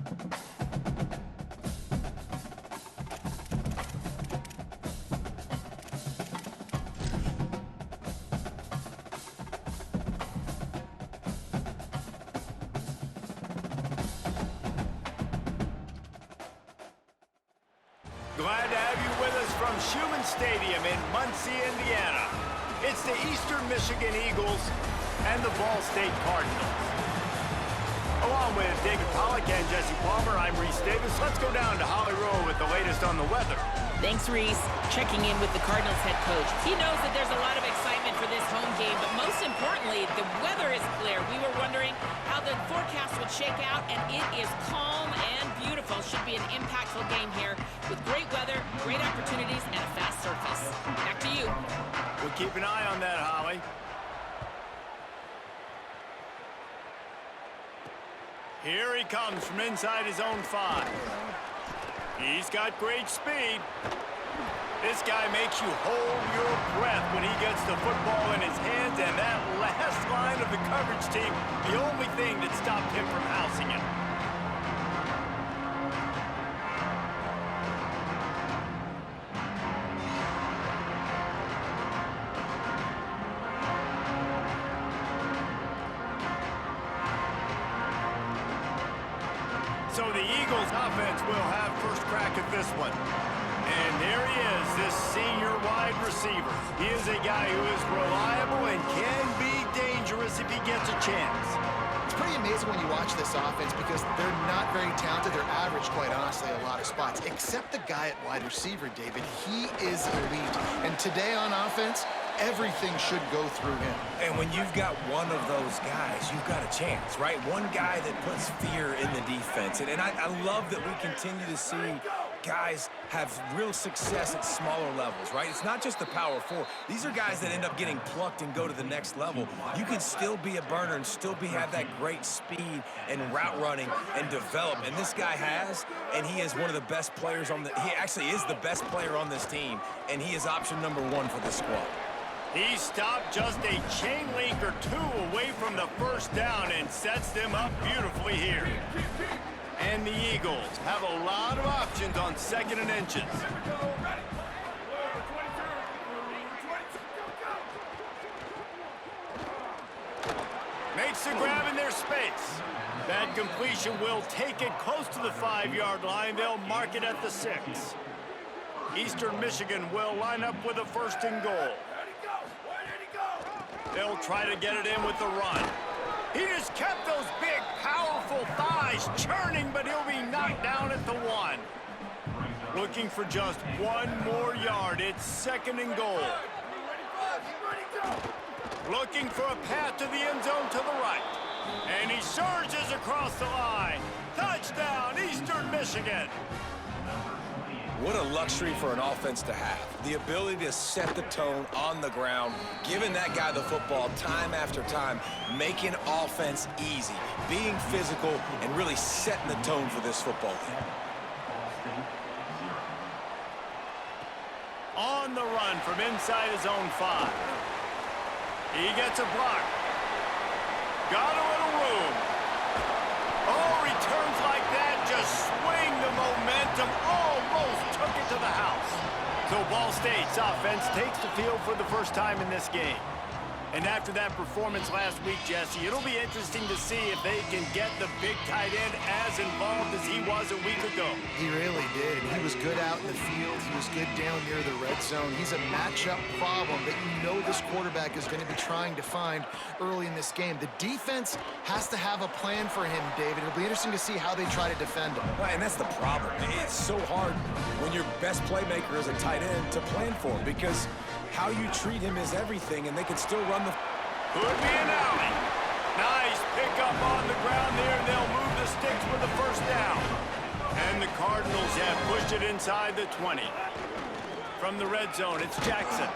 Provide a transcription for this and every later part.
Glad to have you with us from Schumann Stadium in Muncie, Indiana. It's the Eastern Michigan Eagles and the Ball State Cardinals. Along with David Pollack and Jesse Palmer, I'm Reese Davis. Let's go down to Holly Rowe with the latest on the weather. Thanks, Reese. Checking in with the Cardinals head coach. He knows that there's a lot of excitement for this home game, but most importantly, the weather is clear. We were wondering how the forecast would shake out, and it is calm and beautiful. Should be an impactful game here with great weather, great opportunities, and a fast surface. Back to you. We'll keep an eye on that, Holly. Here he comes from inside his own 5. He's got great speed. This guy makes you hold your breath when he gets the football in his hands, and that last line of the coverage team, the only thing that stopped him from housing it. So the Eagles offense will have first crack at this one. And there he is, this senior wide receiver. He is a guy who is reliable and can be dangerous if he gets a chance. It's pretty amazing when you watch this offense because they're not very talented. They're average, quite honestly, a lot of spots. Except the guy at wide receiver, David. He is elite. And today on offense, everything should go through him. And when you've got one of those guys, you've got a chance, right? One guy that puts fear in the defense. And I love that we continue to see guys have real success at smaller levels, right? It's not just the power 4. These are guys that end up getting plucked and go to the next level. You can still be a burner and still have that great speed and route running and develop. And this guy has, and he is one of the best players on he actually is the best player on this team, and he is option number 1 for this squad. He stopped just a chain link or 2 away from the first down and sets them up beautifully here. And the Eagles have a lot of options on 2nd and inches. Makes the grab in their space. That completion will take it close to the 5-yard line. They'll mark it at the 6. Eastern Michigan will line up with a 1st and goal. They'll try to get it in with the run. He just kept those big, powerful thighs churning, but he'll be knocked down at the 1. Looking for just 1 more yard. It's 2nd and goal. Looking for a path to the end zone to the right. And he surges across the line. Touchdown, Eastern Michigan. What a luxury for an offense to have. The ability to set the tone on the ground, giving that guy the football time after time, making offense easy, being physical, and really setting the tone for this football team. On the run from inside his own 5. He gets a block. Got a little room. Oh, returns like that just swing the momentum. Almost took it to the house. So Ball State's offense takes the field for the first time in this game. And after that performance last week, Jesse, it'll be interesting to see if they can get the big tight end as involved as he was a week ago. He really did. He was good out in the field. He was good down near the red zone. He's a matchup problem that you know this quarterback is going to be trying to find early in this game. The defense has to have a plan for him, David. It'll be interesting to see how they try to defend him. Right, and that's the problem. It's so hard when your best playmaker is a tight end to plan for him because how you treat him is everything, and they can still run the... Could be an alley. Nice pickup on the ground there. They'll move the sticks for the first down. And the Cardinals have pushed it inside the 20. From the red zone, it's Jackson.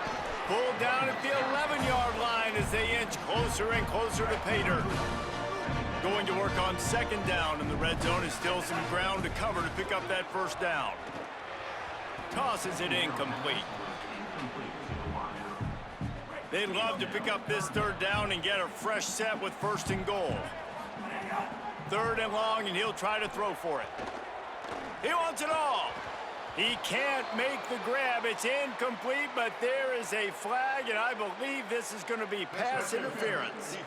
Pulled down at the 11-yard line as they inch closer and closer to pay dirt. Going to work on 2nd down in the red zone is still some ground to cover to pick up that first down. Tosses it incomplete. They'd love to pick up this 3rd down and get a fresh set with 1st and goal. 3rd and long, and he'll try to throw for it. He wants it all. He can't make the grab. It's incomplete, but there is a flag, and I believe this is going to be pass interference.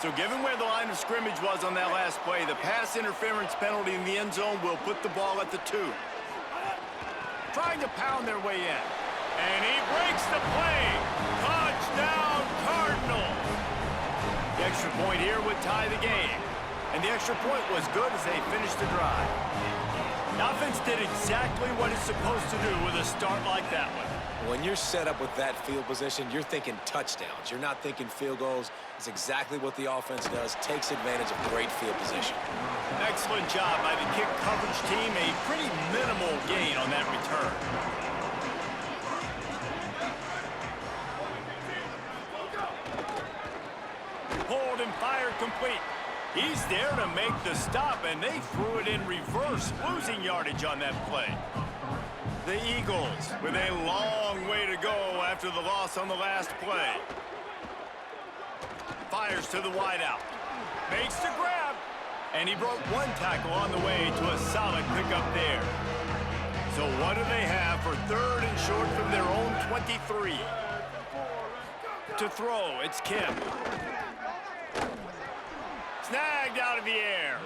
So given where the line of scrimmage was on that last play, the pass interference penalty in the end zone will put the ball at the 2. Trying to pound their way in. And he breaks the play. Touchdown, Cardinals. The extra point here would tie the game. And the extra point was good as they finished the drive. The offense did exactly what it's supposed to do with a start like that one. When you're set up with that field position, you're thinking touchdowns. You're not thinking field goals. It's exactly what the offense does. Takes advantage of great field position. Excellent job by the kick coverage team. A pretty minimal gain on that return. Pulled and fired complete. He's there to make the stop, and they threw it in reverse, losing yardage on that play. The Eagles with a long way to go after the loss on the last play. Fires to the wideout. Makes the grab. And he broke one tackle on the way to a solid pickup there. So what do they have for 3rd and short from their own 23? To throw, it's Kim. Snagged out of the air.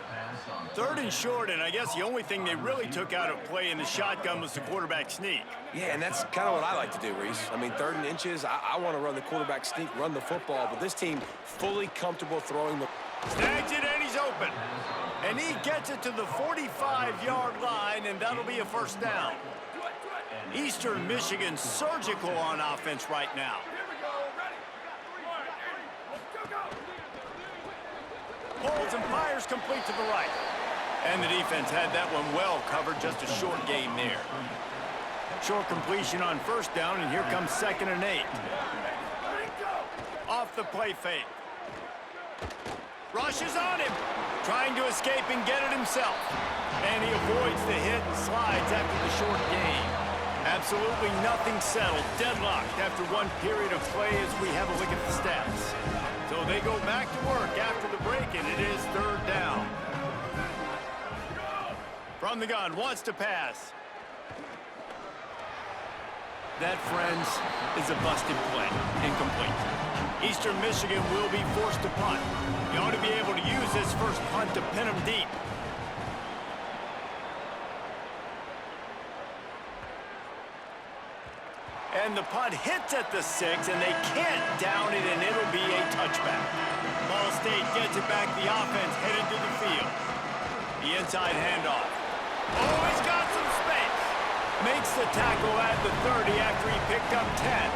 3rd and short, and I guess the only thing they really took out of play in the shotgun was the quarterback sneak. Yeah, and that's kind of what I like to do, Reese. I mean, 3rd and inches, I want to run the quarterback sneak, run the football, but this team fully comfortable throwing the... Snags it, and he's open. And he gets it to the 45-yard line, and that'll be a 1st down. Eastern Michigan surgical on offense right now. Pulls and fires complete to the right. And the defense had that one well covered, just a short gain there. Short completion on 1st down, and here comes 2nd and 8. Off the play fake. Rushes on him, trying to escape and get it himself. And he avoids the hit and slides after the short gain. Absolutely nothing settled, deadlocked after one period of play as we have a look at the stats. So they go back to work after the break, and it is 3rd down. From the gun, wants to pass. That, friends, is a busted play. Incomplete. Eastern Michigan will be forced to punt. You ought to be able to use this first punt to pin them deep. And the punt hits at the 6, and they can't down it, and it'll be a touchback. Ball State gets it back. The offense headed to the field. The inside handoff. Oh, he's got some space. Makes the tackle at the 30 after he picked up 10.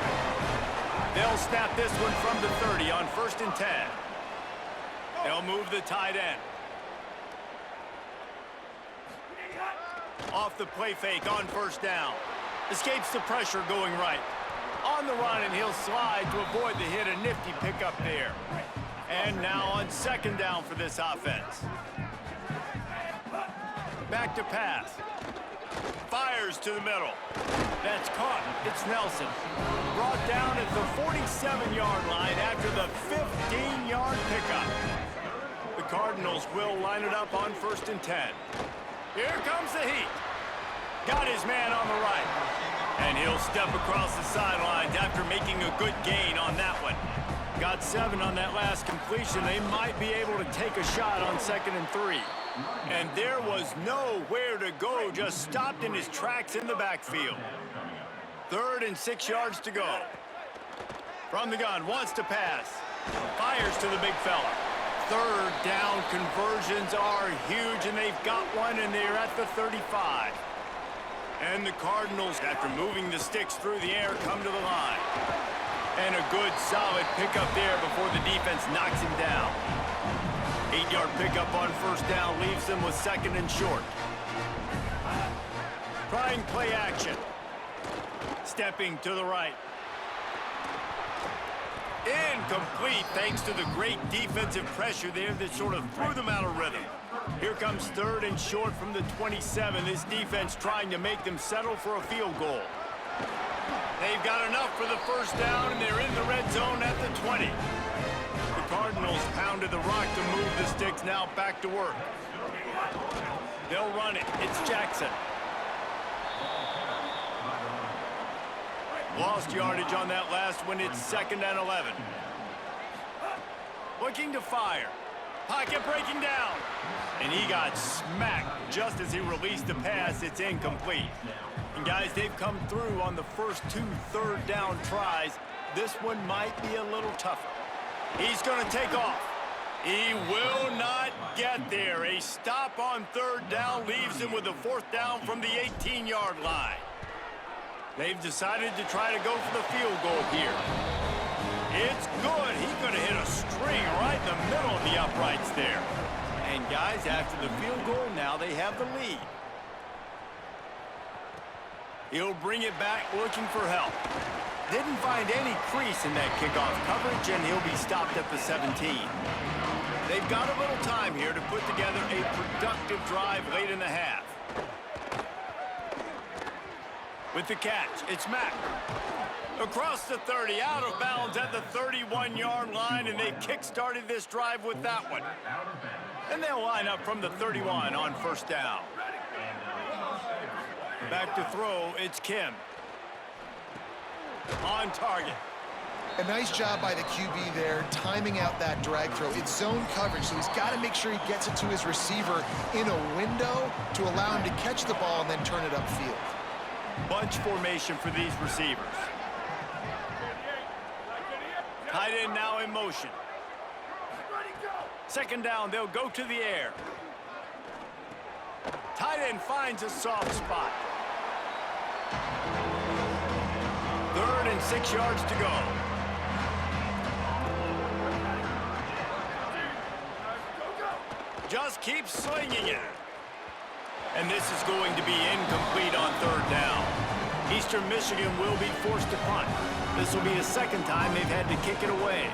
They'll snap this one from the 30 on 1st and 10. They'll move the tight end. Off the play fake on 1st down. Escapes the pressure going right. On the run, and he'll slide to avoid the hit. A nifty pickup there. And now on 2nd down for this offense. Back to pass. Fires to the middle. That's caught. It's Nelson. Brought down at the 47-yard line after the 15-yard pickup. The Cardinals will line it up on 1st and 10. Here comes the heat. Got his man on the right. And he'll step across the sidelines after making a good gain on that one. Got 7 on that last completion. They might be able to take a shot on 2nd and 3. And there was nowhere to go, just stopped in his tracks in the backfield. 3rd and 6 yards to go. From the gun, wants to pass. Fires to the big fella. 3rd down conversions are huge, and they've got one, and they're at the 35. And the Cardinals, after moving the sticks through the air, come to the line. And a good, solid pickup there before the defense knocks him down. 8-yard pickup on 1st down leaves them with 2nd and short. Trying play action. Stepping to the right. Incomplete thanks to the great defensive pressure there that sort of threw them out of rhythm. Here comes 3rd and short from the 27. This defense trying to make them settle for a field goal. They've got enough for the 1st down, and they're in the red zone at the 20. The Cardinals pounded the rock to move the sticks now back to work. They'll run it. It's Jackson. Lost yardage on that last one. It's 2nd and 11. Looking to fire. Pocket breaking down. And he got smacked just as he released the pass. It's incomplete. And guys, they've come through on the first 2 third-down tries. This one might be a little tougher. He's going to take off. He will not get there. A stop on 3rd down leaves him with a 4th down from the 18-yard line. They've decided to try to go for the field goal here. It's good. He's going to hit a string right in the middle of the uprights there. And guys, after the field goal, now they have the lead. He'll bring it back looking for help. Didn't find any crease in that kickoff coverage, and he'll be stopped at the 17. They've got a little time here to put together a productive drive late in the half. With the catch, it's Mack. Across the 30, out of bounds at the 31-yard line, and they kick-started this drive with that one. And they'll line up from the 31 on 1st down. Back to throw, it's Kim. On target. A nice job by the QB there, timing out that drag throw. It's zone coverage, so he's got to make sure he gets it to his receiver in a window to allow him to catch the ball and then turn it upfield. Bunch formation for these receivers. Tight end now in motion. 2nd down, they'll go to the air. Tight end finds a soft spot. 3rd and 6 yards to go. Just keep slinging it. And this is going to be incomplete on 3rd down. Eastern Michigan will be forced to punt. This will be the 2nd time they've had to kick it away.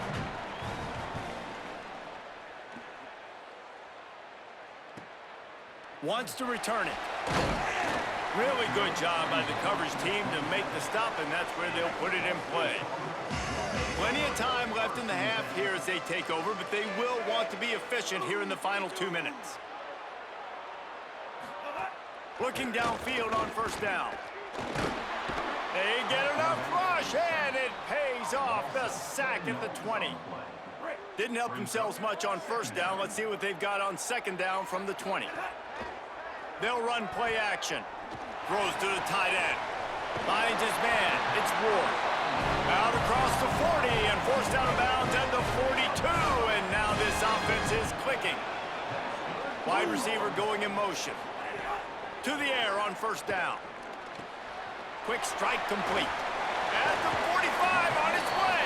Wants to return it. Really good job by the coverage team to make the stop, and that's where they'll put it in play. Plenty of time left in the half here as they take over, but they will want to be efficient here in the final 2 minutes. Looking downfield on 1st down. They get enough rush, and it pays off. The sack at the 20. Didn't help themselves much on 1st down. Let's see what they've got on 2nd down from the 20. They'll run play action. Throws to the tight end. Finds his man. It's Ward. Out across the 40 and forced out of bounds at the 42. And now this offense is clicking. Wide receiver going in motion. To the air on 1st down. Quick strike complete. At the 45 on its way.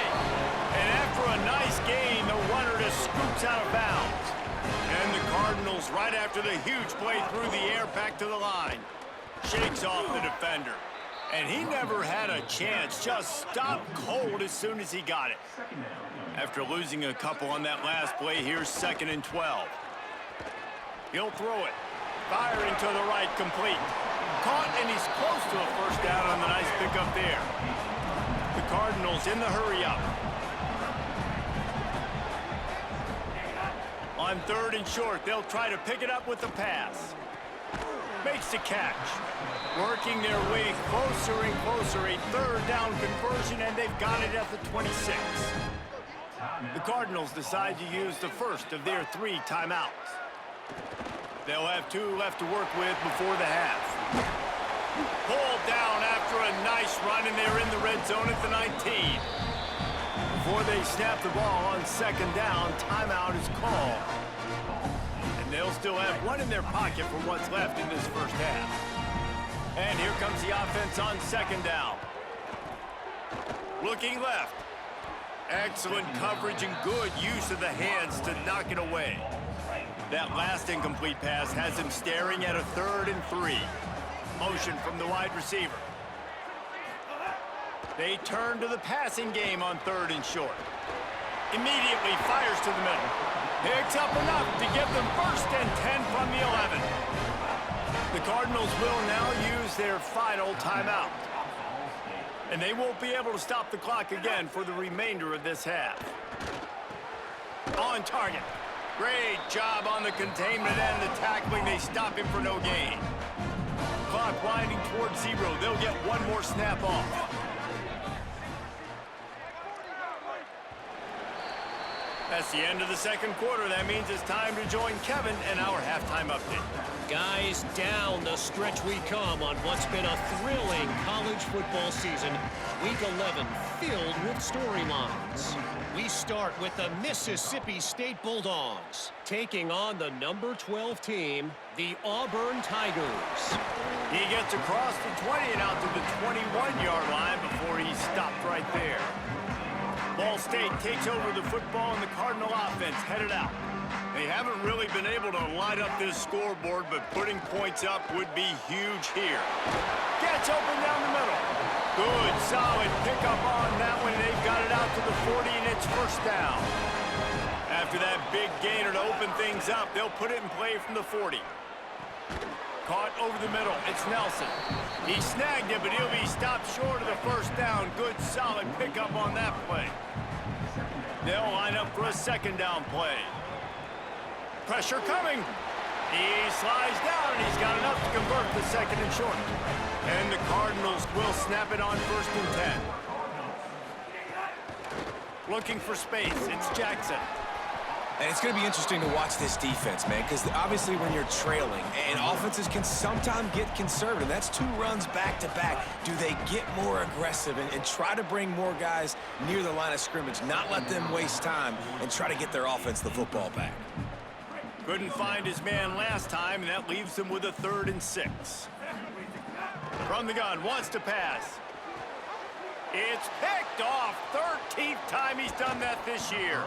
And after a nice gain, the runner just scoops out of bounds. And the Cardinals, right after the huge play through the air back to the line, shakes off the defender. And he never had a chance. Just stopped cold as soon as he got it. After losing a couple on that last play, here's 2nd and 12. He'll throw it. Firing to the right, complete. Caught, and he's close to a 1st down on the nice pickup there. The Cardinals in the hurry-up. On 3rd and short, they'll try to pick it up with the pass. Makes the catch. Working their way closer and closer. A 3rd down conversion, and they've got it at the 26. The Cardinals decide to use the first of their 3 timeouts. They'll have 2 left to work with before the half. Pulled down after a nice run, and they're in the red zone at the 19. Before they snap the ball on 2nd down, timeout is called. And they'll still have 1 in their pocket for what's left in this 1st half. And here comes the offense on 2nd down. Looking left. Excellent coverage and good use of the hands to knock it away. That last incomplete pass has him staring at a 3rd and 3. Motion from the wide receiver. They turn to the passing game on 3rd and short. Immediately fires to the middle. Picks up enough to give them 1st and 10 from the 11. The Cardinals will now use their final timeout. And they won't be able to stop the clock again for the remainder of this half. On target. Great job on the containment and the tackling. They stop him for no gain. Clock winding towards 0. They'll get one more snap off. That's the end of the second quarter. That means it's time to join Kevin in our halftime update. Guys, down the stretch we come on what's been a thrilling college football season. Week 11 filled with storylines. We start with the Mississippi State Bulldogs taking on the number 12 team, the Auburn Tigers. He gets across the 20 and out to the 21-yard line before he's stopped right there. Ball State takes over the football and the Cardinal offense headed out. They haven't really been able to light up this scoreboard, but putting points up would be huge here. Gets open down the middle. Good, solid pickup on that one. They've got it out to the 40, and it's first down. After that big gainer to open things up, they'll put it in play from the 40. Caught over the middle. It's Nelson. He snagged it, but he'll be stopped short of the first down. Good, solid pickup on that play. They'll line up for a second down play. Pressure coming. He slides down, and he's got enough to convert the second and short. And the Cardinals will snap it on first and 10. Looking for space. It's Jackson. And it's going to be interesting to watch this defense, man, because obviously when you're trailing, and offenses can sometimes get conservative. That's 2 runs back-to-back. Do they get more aggressive and try to bring more guys near the line of scrimmage, not let them waste time, and try to get their offense the football back? Couldn't find his man last time, and that leaves him with a 3rd and 6. From the gun, wants to pass. It's picked off. 13th time he's done that this year.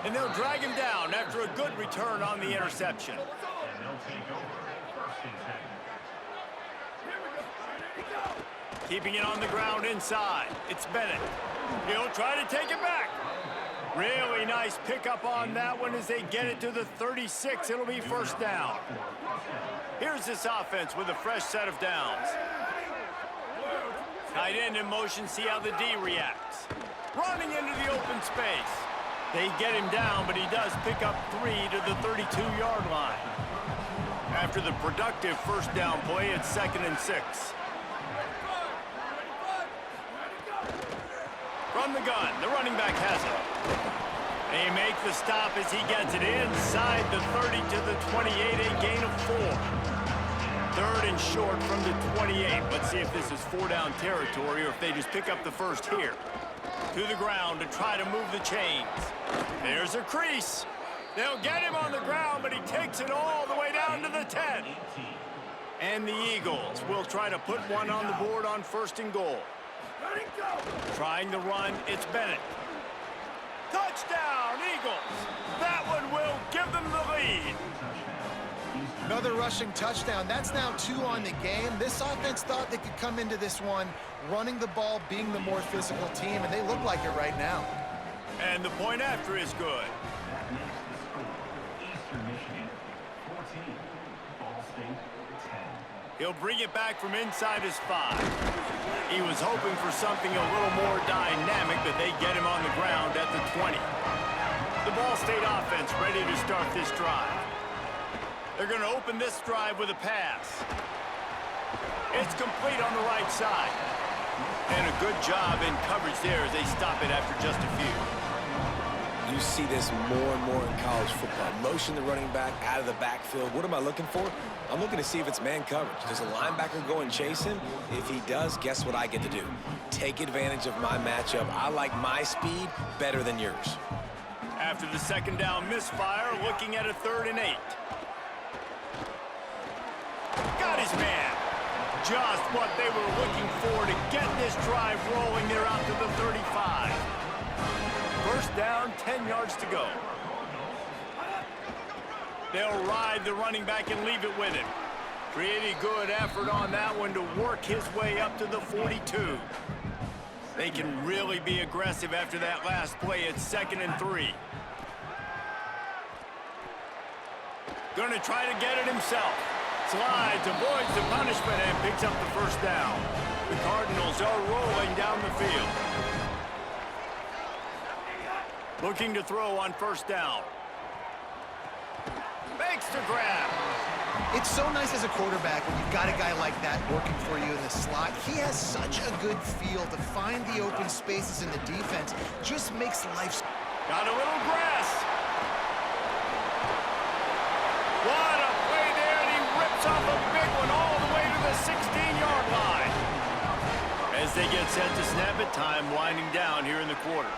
And they'll drag him down after a good return on the interception. Keeping it on the ground inside. It's Bennett. He'll try to take it back. Really nice pickup on that one as they get it to the 36. It'll be first down. Here's this offense with a fresh set of downs. Tight end in motion, see how the D reacts. Running into the open space. They get him down, but he does pick up 3 to the 32-yard line. After the productive first down play, it's 2nd and 6. From the gun, the running back has it. They make the stop as he gets it inside the 30 to the 28, a gain of 4. 3rd and short from the 28. Let's see if this is 4-down territory or if they just pick up the first here. To the ground to try to move the chains. There's a crease. They'll get him on the ground, but he takes it all the way down to the 10. And the Eagles will try to put one on the board on 1st and goal. Trying the run, it's Bennett. Touchdown, Eagles! That one will give them the lead. Another rushing touchdown. That's now 2 on the game. This offense thought they could come into this one running the ball, being the more physical team, and they look like it right now. And the point after is good. He'll bring it back from inside his 5. He was hoping for something a little more dynamic, but they get him on the ground at the 20. The Ball State offense ready to start this drive. They're going to open this drive with a pass. It's complete on the right side. And a good job in coverage there as they stop it after just a few. You see this more and more in college football. Motion the running back out of the backfield. What am I looking for? I'm looking to see if it's man coverage. Does a linebacker go and chase him? If he does, guess what I get to do? Take advantage of my matchup. I like my speed better than yours. After the second down misfire, looking at a 3rd and 8. Got his man. Just what they were looking for to get this drive rolling. They're out to the 35. First down, 10 yards to go. They'll ride the running back and leave it with him. Pretty good effort on that one to work his way up to the 42. They can really be aggressive after that last play. It's 2nd and 3. Gonna try to get it himself. Slides, avoids the punishment, and picks up the first down. The Cardinals are rolling down the field. Looking to throw on first down. Makes the grab. It's so nice as a quarterback when you've got a guy like that working for you in the slot. He has such a good feel to find the open spaces in the defense. Just makes life... Got a little grass. What a play there, and he rips off a big one all the way to the 16-yard line. As they get set to snap it, time winding down here in the quarter.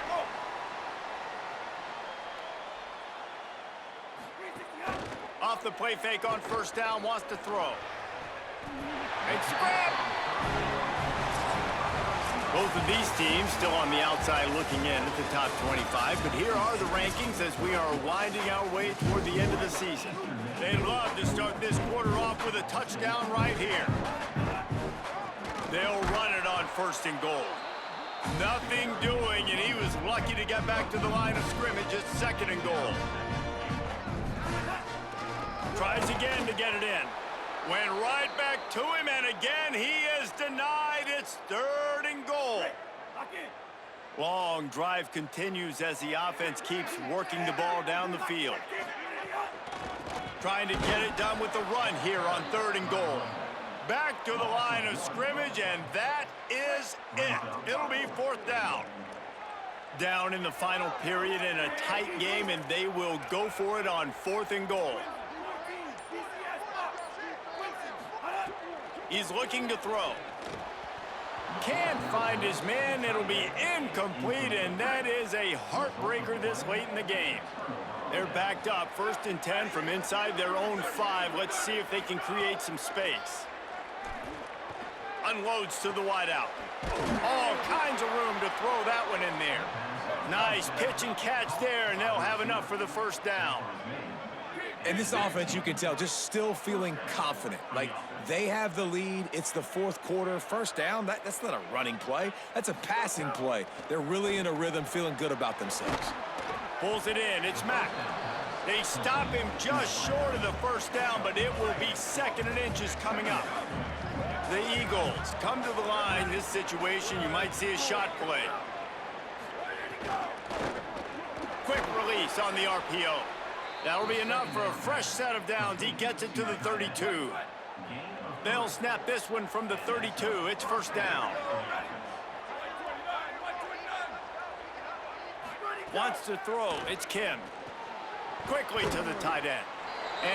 Off the play fake on first down, wants to throw. Makes the grab. Both of these teams still on the outside looking in at the top 25, but here are the rankings as we are winding our way toward the end of the season. They'd love to start this quarter off with a touchdown right here. They'll run it on first and goal. Nothing doing, and he was lucky to get back to the line of scrimmage at second and goal. Tries again to get it in. Went right back to him, and again he is denied. It's third and goal. Long drive continues as the offense keeps working the ball down the field. Trying to get it done with the run here on third and goal. Back to the line of scrimmage, and that is it. It'll be fourth down. Down in the final period in a tight game, and they will go for it on fourth and goal. He's looking to throw. Can't find his man. It'll be incomplete, and that is a heartbreaker this late in the game. They're backed up, first and 10 from inside their own 5. Let's see if they can create some space. Unloads to the wideout. All kinds of room to throw that one in there. Nice pitch and catch there, and they'll have enough for the first down. And this offense, you can tell, just still feeling confident. Like, they have the lead. It's the fourth quarter. First down, that's not a running play. That's a passing play. They're really in a rhythm, feeling good about themselves. Pulls it in. It's Mack. They stop him just short of the first down, but it will be second and inches coming up. The Eagles come to the line. This situation, you might see a shot play. Quick release on the RPO. That'll be enough for a fresh set of downs. He gets it to the 32. They'll snap this one from the 32. It's first down. Wants to throw. It's Kim. Quickly to the tight end.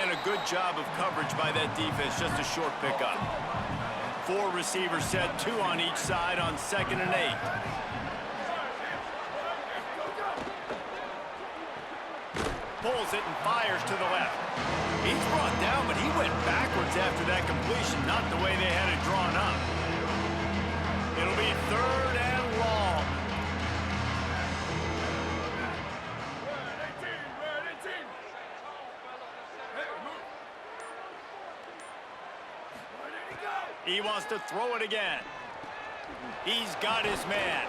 And a good job of coverage by that defense. Just a short pickup. 4 receivers set, 2 on each side on second and 8. Pulls it and fires to the left. He's brought down, but he went backwards after that completion, not the way they had it drawn up. It'll be third and long. He wants to throw it again. He's got his man.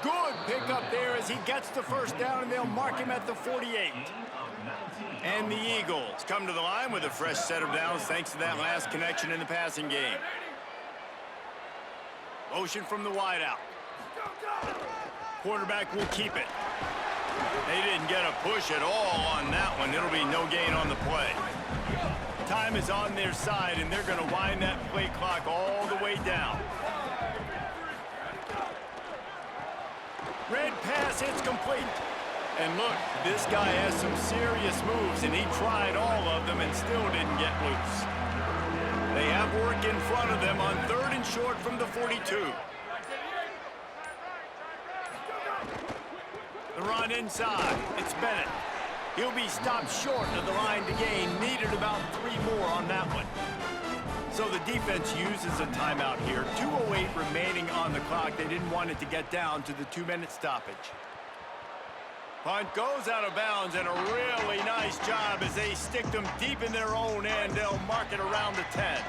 Good pickup there as he gets the first down, and they'll mark him at the 48. And the Eagles come to the line with a fresh set of downs thanks to that last connection in the passing game. Motion from the wideout. Quarterback will keep it. They didn't get a push at all on that one. It'll be no gain on the play. Time is on their side, and they're going to wind that play clock all the way down. Red pass, it's complete. And look, this guy has some serious moves, and he tried all of them and still didn't get loose. They have work in front of them on third and short from the 42. The run inside. It's Bennett. He'll be stopped short of the line to gain. Needed about 3 more on that one. So the defense uses a timeout here. 2:08 remaining on the clock. They didn't want it to get down to the 2-minute stoppage. Punt goes out of bounds, and a really nice job as they stick them deep in their own end. They'll mark it around the 10.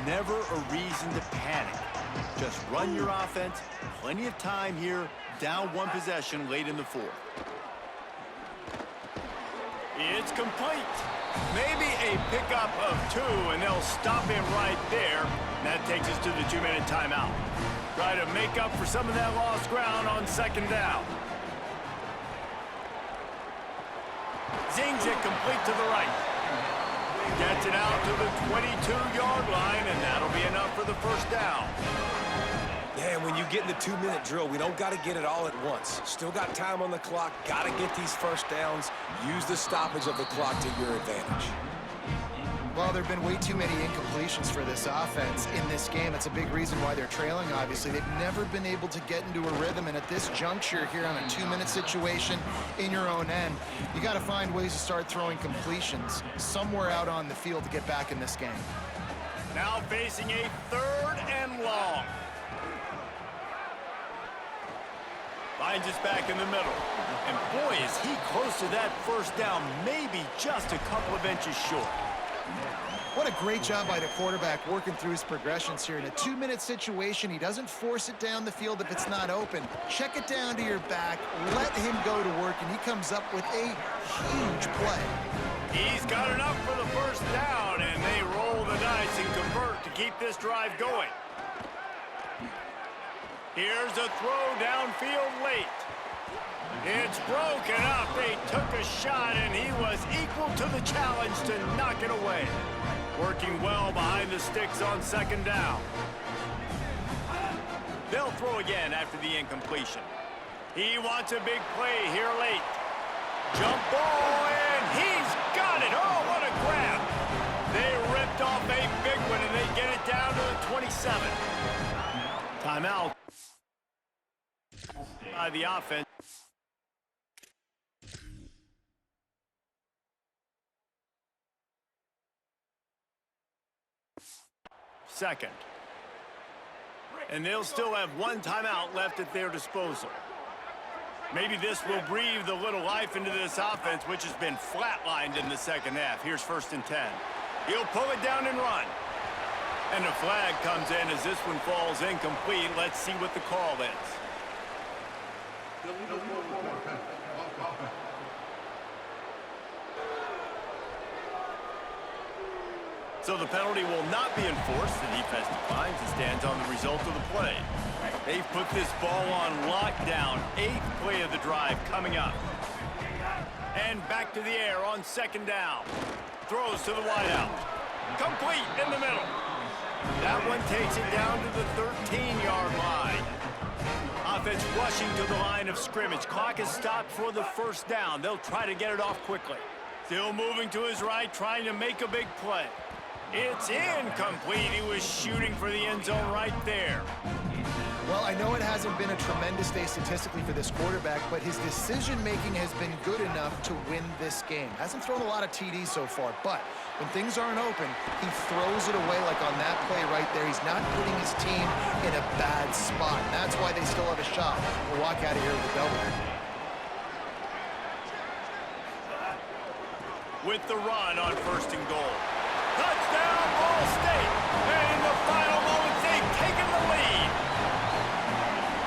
Never a reason to panic. Just run your offense. Plenty of time here. Down 1 possession late in the 4th. It's complete. Maybe a pickup of 2, and they'll stop him right there. And that takes us to the 2-minute timeout. Try to make up for some of that lost ground on second down. Zings it complete to the right. Gets it out to the 22-yard line, and that'll be enough for the first down. Yeah, when you get in the 2-minute drill, we don't got to get it all at once. Still got time on the clock, got to get these first downs. Use the stoppage of the clock to your advantage. Well, there have been way too many incompletions for this offense in this game. It's a big reason why they're trailing, obviously. They've never been able to get into a rhythm, and at this juncture here on a 2-minute situation in your own end, you got to find ways to start throwing completions somewhere out on the field to get back in this game. Now facing a 3rd and long. Finds us back in the middle. And boy, is he close to that first down, maybe just a couple of inches short. What a great job by the quarterback working through his progressions here. In a 2-minute situation, he doesn't force it down the field if it's not open. Check it down to your back, let him go to work, and he comes up with a huge play. He's got enough for the first down, and they roll the dice and convert to keep this drive going. Here's a throw downfield late. It's broken up. They took a shot, and he was equal to the challenge to knock it away. Working well behind the sticks on 2nd down. They'll throw again after the incompletion. He wants a big play here late. Jump ball, and he's got it. Oh, what a grab. They ripped off a big one, and they get it down to the 27. Timeout by the offense. Second. And they'll still have 1 timeout left at their disposal. Maybe this will breathe a little life into this offense, which has been flatlined in the second half. Here's 1st and 10. He'll pull it down and run. And the flag comes in as this one falls incomplete. Let's see what the call is. So the penalty will not be enforced. The defense declines and stands on the result of the play. They've put this ball on lockdown. 8th play of the drive coming up. And back to the air on 2nd down. Throws to the wideout. Complete in the middle. That one takes it down to the 13-yard line. Offense rushing to the line of scrimmage. Clock is stopped for the first down. They'll try to get it off quickly. Still moving to his right, trying to make a big play. It's incomplete. He was shooting for the end zone right there. Well, I know it hasn't been a tremendous day statistically for this quarterback, but his decision-making has been good enough to win this game. Hasn't thrown a lot of TDs so far, but when things aren't open, he throws it away like on that play right there. He's not putting his team in a bad spot. And that's why they still have a shot to walk out of here with a double. With the run on 1st and goal. Touchdown, Ball State! And in the final moments, they've taken the lead.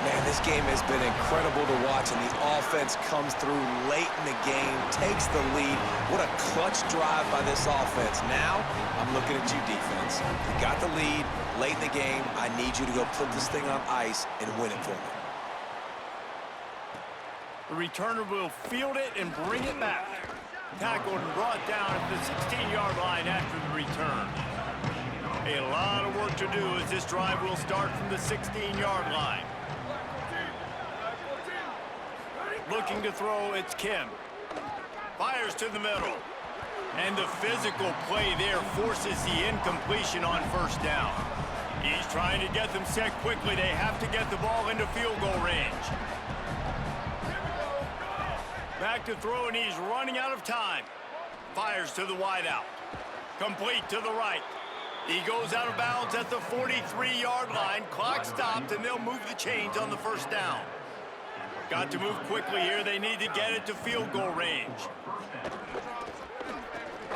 Man, this game has been incredible to watch, and the offense comes through late in the game, takes the lead. What a clutch drive by this offense. Now, I'm looking at you, defense. You got the lead late in the game. I need you to go put this thing on ice and win it for me. The returner will field it and bring it back. Tackled and brought down at the 16-yard line after the return. A lot of work to do as this drive will start from the 16-yard line. Looking to throw, it's Kim. Fires to the middle. And the physical play there forces the incompletion on 1st down. He's trying to get them set quickly. They have to get the ball into field goal range. Back to throw, and he's running out of time. Fires to the wideout. Complete to the right. He goes out of bounds at the 43-yard line. Clock stopped, and they'll move the chains on the 1st down. Got to move quickly here. They need to get it to field goal range.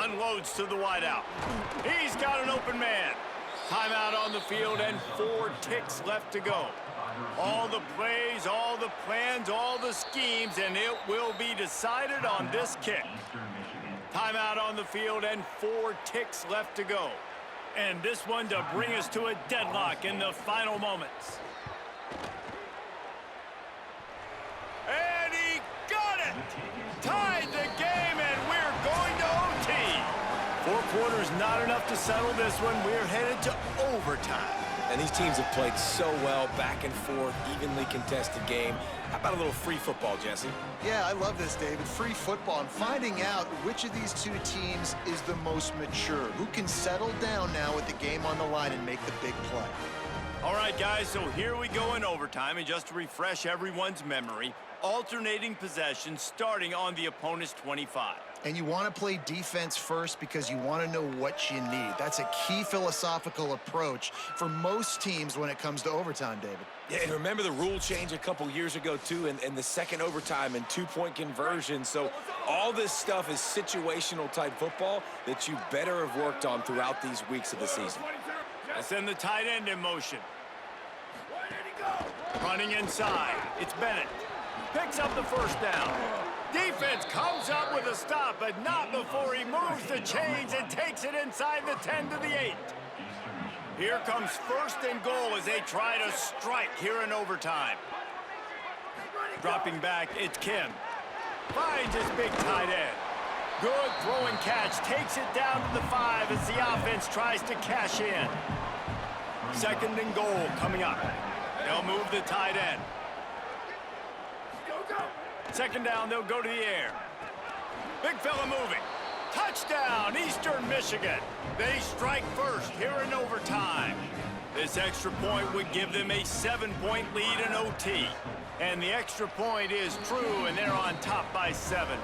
Unloads to the wideout. He's got an open man. Timeout on the field and 4 ticks left to go. All the plays, all the plans, all the schemes, and it will be decided on this kick. Timeout on the field and 4 ticks left to go. And this one to bring us to a deadlock in the final moments. And he got it! Tied the game, and we're quarter's not enough to settle this one. We're headed to overtime. And these teams have played so well, back and forth, evenly contested game. How about a little free football, Jesse? Yeah, I love this, David. Free football and finding out which of these two teams is the most mature, who can settle down now with the game on the line and make the big play. All right, guys, so here we go in overtime, and just to refresh everyone's memory, alternating possession starting on the opponent's 25. And you want to play defense first because you want to know what you need. That's a key philosophical approach for most teams when it comes to overtime, David. Yeah, and remember the rule change a couple years ago, too, and the second overtime and two-point conversion. So all this stuff is situational-type football that you better have worked on throughout these weeks of the season. Let's send the tight end in motion. Running inside. It's Bennett. Picks up the first down. Defense comes up with a stop, but not before he moves the chains and takes it inside the 10 to the 8. Here comes first and goal as they try to strike here in overtime. Dropping back, it's Kim. Finds his big tight end. Good throwing catch, takes it down to the 5 as the offense tries to cash in. Second and goal coming up. They'll move the tight end. Second down, they'll go to the air. Big fella moving. Touchdown, Eastern Michigan. They strike first here in overtime. This extra point would give them a 7-point lead in OT. And the extra point is true, and they're on top by 7.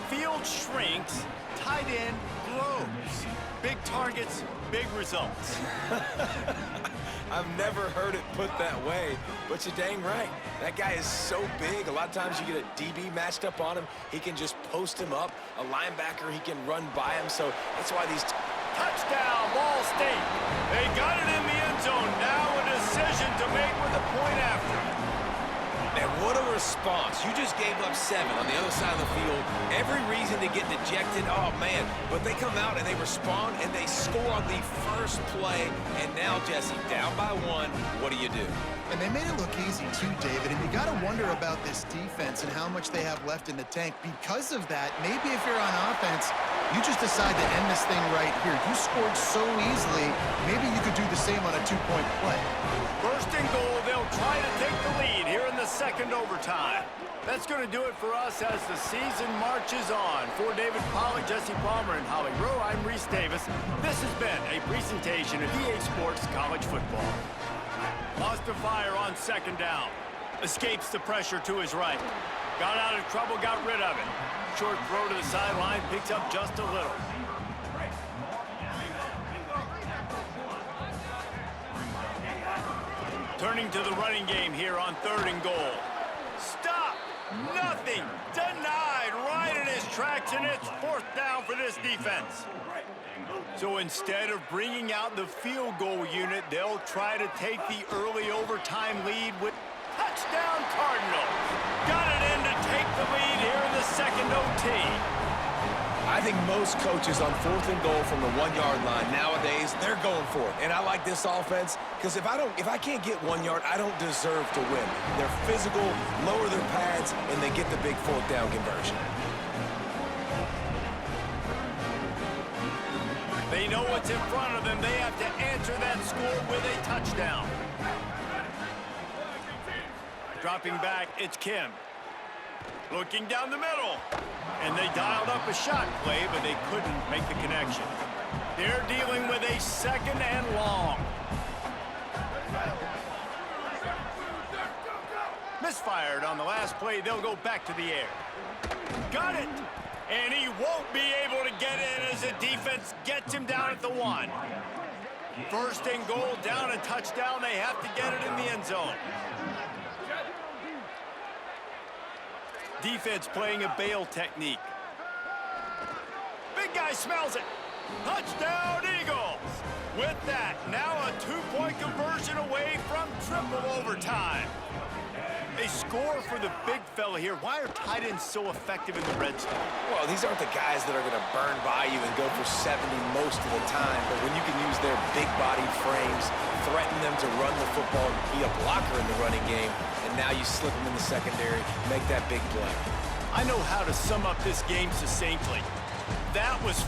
Field shrinks, tight end grows. Big targets, big results. I've never heard it put that way, but you're dang right. That guy is so big. A lot of times you get a DB matched up on him. He can just post him up. A linebacker, he can run by him. So that's why these... Touchdown, Ball State. They got it in the end zone. Now a decision to make with a point after. And what a response. You just gave up 7 on the other side of the field. Every reason to get dejected. Oh, man. But they come out and they respond and they score on the first play. And now, Jesse, down by 1. What do you do? And they made it look easy too, David. And you got to wonder about this defense and how much they have left in the tank. Because of that, maybe if you're on offense, you just decide to end this thing right here. You scored so easily, maybe you could do the same on a 2-point play. First and goal, they'll try to take the lead here in the second overtime. That's going to do it for us as the season marches on. For David Pollack, Jesse Palmer, and Holly Rowe, I'm Reese Davis. This has been a presentation of EA Sports College Football. Lost the fire on second down. Escapes the pressure to his right. Got out of trouble, got rid of it. Short throw to the sideline, picks up just a little. Turning to the running game here on third and goal. Stop! Nothing! Denied right in his tracks, and it's fourth down for this defense. So instead of bringing out the field goal unit, they'll try to take the early overtime lead with touchdown Cardinals. Got it in to take the lead here in the second OT. I think most coaches on fourth and goal from the 1-yard line nowadays, they're going for it. And I like this offense because if I can't get 1 yard, I don't deserve to win. They're physical, lower their pads, and they get the big fourth down conversion. They know what's in front of them. They have to answer that score with a touchdown. Dropping back, it's Kim. Looking down the middle. And they dialed up a shot play, but they couldn't make the connection. They're dealing with a second and long. Misfired on the last play. They'll go back to the air. Got it. And he won't be able to get in as the defense gets him down at the 1. First and goal, down a touchdown. They have to get it in the end zone. Defense playing a bail technique. Big guy smells it. Touchdown, Eagles. With that, now a 2-point conversion away from triple overtime. A score for the big fella here. Why are tight ends so effective in the red zone? Well, these aren't the guys that are going to burn by you and go for 70 most of the time, but when you can use their big-bodied frames, threaten them to run the football, be a blocker in the running game, and now you slip them in the secondary, make that big play. I know how to sum up this game succinctly. That was